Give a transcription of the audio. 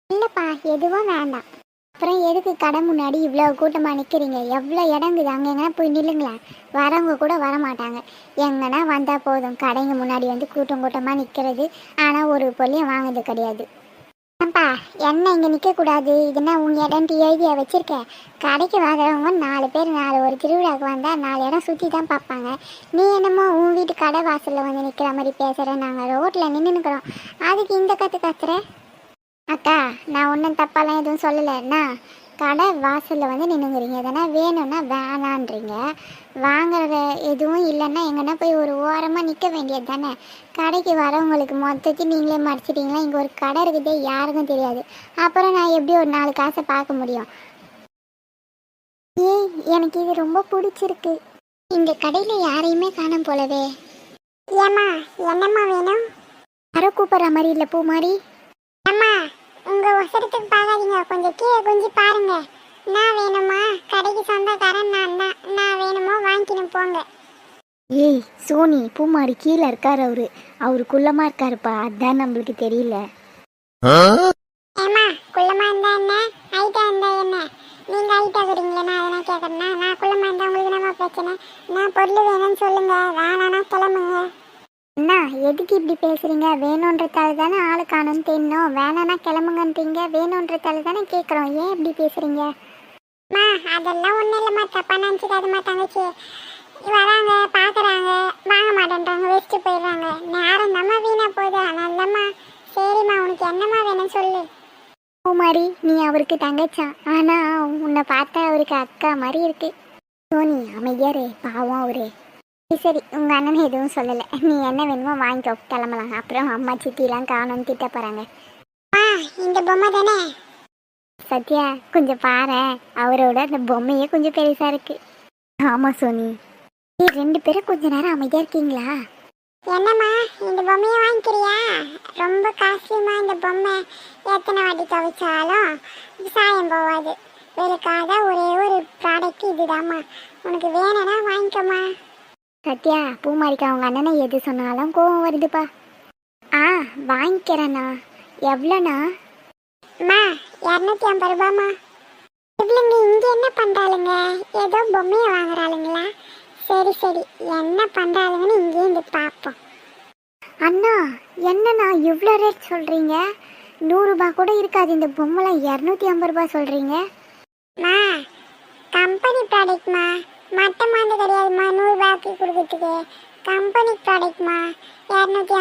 இல்லைப்பா, எதுவும் வேண்டாம். அப்புறம் எதுக்கு கடை முன்னாடி இவ்வளோ கூட்டமாக நிற்கிறீங்க? எவ்வளோ இடங்குது, அங்கே எங்கன்னா போய் நில்லுங்களேன். வரவங்க கூட வரமாட்டாங்க. எங்கன்னா வந்தால் போதும், கடைங்க முன்னாடி வந்து கூட்டம் கூட்டமாக நிற்கிறது. ஆனால் ஒரு பொருளையும் வாங்குறது கிடையாது. ஏன்பா, என்ன இங்கே நிற்கக்கூடாது, இதுனா உன் இடம்ட்டு எழுதியா வச்சுருக்க? கடைக்கு வாங்குறவங்க 4 பேர், ஒரு திருவிழாவுக்கு வந்தால் 4 இடம் சுற்றி தான் பார்ப்பாங்க. நீ என்னமோ உன் வீட்டு கடை வாசலில் வந்து நிற்கிற மாதிரி பேசுகிற. நாங்கள் ரோட்டில் நின்றுக்கிறோம், அதுக்கு இந்த கற்று கத்துற? அக்கா, நான் ஒன்றும் தப்பாலாம் எதுவும் சொல்லலைண்ணா. கடை வாசலில் வந்து நின்றுங்கிறீங்க, எதனா வேணும்னா வேணான்றீங்க. வாங்குற எதுவும் இல்லைன்னா எங்கன்னா போய் ஒரு ஓரமாக நிற்க வேண்டியது தானே. கடைக்கு வரவங்களுக்கு மொத்தத்தையும் நீங்களே மறைச்சிட்டிங்களா? இங்கே ஒரு கடை இருக்குதே யாருக்கும் தெரியாது. அப்புறம் நான் எப்படி ஒரு 4 காசை பார்க்க முடியும்? ஏய், எனக்கு இது ரொம்ப பிடிச்சிருக்கு. இந்த கடையில் யாரையுமே காணோம் போலவே. ஏம்மா, என்னம்மா வேணும்? யாரோ கூப்பிட்ற மாதிரி இல்லை, பூ மாதிரி. அம்மா, உங்க ஒசரத்துக்கு பார்க்காதீங்க, கொஞ்சம் கீழே குஞ்சு பாருங்க. நான் வேணுமா? கடைக்கு சொந்தக்காரன் நான் தான். நான் வேணுமோ வாங்கிக்கணும், போங்க. ஏய் சோனி, பூமாரி கீழே இருக்காரு. அவரு குள்ளமா இருக்காருப்பா, அதான் நம்மளுக்கு தெரியல. ஏமா, குள்ளமா இருந்தா என்ன, ஹைட்டா இருந்தா என்ன? நீங்க ஹைட்டா இருக்கிறீங்களா? நான் அதெல்லாம் கேட்கறேன்னா, நான் குள்ளமா இருந்தா உங்களுக்கு என்னமா பிரச்சனை? நான் பொருள் வேணும்னு சொல்லுங்க, வேணானா கிளம்புங்க. அண்ணா, எதுக்கு இப்படி பேசுறீங்க? வேணுன்றதால தானே ஆளு காணும்னு தெரியணும். வேணானா கிளம்புங்கன்றீங்க, வேணுன்றதால தானே கேட்குறோம். ஏன் இப்படி பேசுறீங்க? அம்மா, அதெல்லாம் ஒன்றும் இல்லைம்மா, தப்பா நினச்சிக்காதம்மா. தங்கச்சி வராங்க, பார்க்குறாங்க, வாங்க மாட்டேன்றாங்க, வச்சுட்டு போயிடுறாங்க. நேரம் தாம்மா வீணா போகுது. அதனாலம்மா. சரிம்மா, உனக்கு என்னம்மா வேணும்னு சொல்லு. பூமாரி, நீ அவருக்கு தங்கச்சா, ஆனால் உன்னை பார்த்தா அவருக்கு அக்கா மாதிரி இருக்கு. சோனி, அமைதியாரு, பாவம் அவரு. சரி, உங்கள் அண்ணன் எதுவும் சொல்லலை. நீ என்ன வேணுமோ வாங்கிக்கோ, கிளம்பலாம். அப்புறம் அம்மா சித்திலாம் காணும்னு திட்ட போகிறாங்க. இந்த பொம்மை தானே? சத்யா, கொஞ்சம் பாரு, அவரோட அந்த பொம்மையே கொஞ்சம் பெருசாக இருக்கு. ஆமாம் சோனி. 2 பேரும் கொஞ்ச நேரம் அமைதியாக இருக்கீங்களா? என்னம்மா, இந்த பொம்மையை வாங்கிக்கிறியா? ரொம்ப காஸ்ட்லிமா இந்த பொம்மை. எத்தனை வாட்டி துவைச்சாலும் சாயம் போகாது. வெறுக்காத ஒரே ஒரு ப்ராடக்ட் இதுதாம்மா. உனக்கு வேணும்னா வாங்கிக்கோமா. சத்யா, பூமாரிக்கு அவங்க அண்ணனை எது சொன்னாலும் கோவம் வருதுப்பா. வாங்கிக்கிறேண்ணா. எவ்வளோண்ணா? அம்மா, 250 ரூபாம்மா. இவ்வளோங்க இங்கே என்ன பண்ணுறாளுங்க? ஏதோ பொம்மையை வாங்குறாளுங்களா? சரி சரி, என்ன பண்ணுறாளுங்கன்னு இங்கேயும் இருந்து பார்ப்போம். அண்ணா, என்னண்ணா இவ்வளோ ரேட் சொல்கிறீங்க? 100 ரூபா கூட இருக்காது இந்த பொம்மைலாம், 250 ரூபா சொல்கிறீங்க. கம்பெனி ப்ராடக்ட்மா, மற்ற மாதிரி கிடையாதுமா. 100 ரூபாய்க்கு கொடுக்குறதுக்கு கம்பெனி ப்ராடக்ட்மா. 250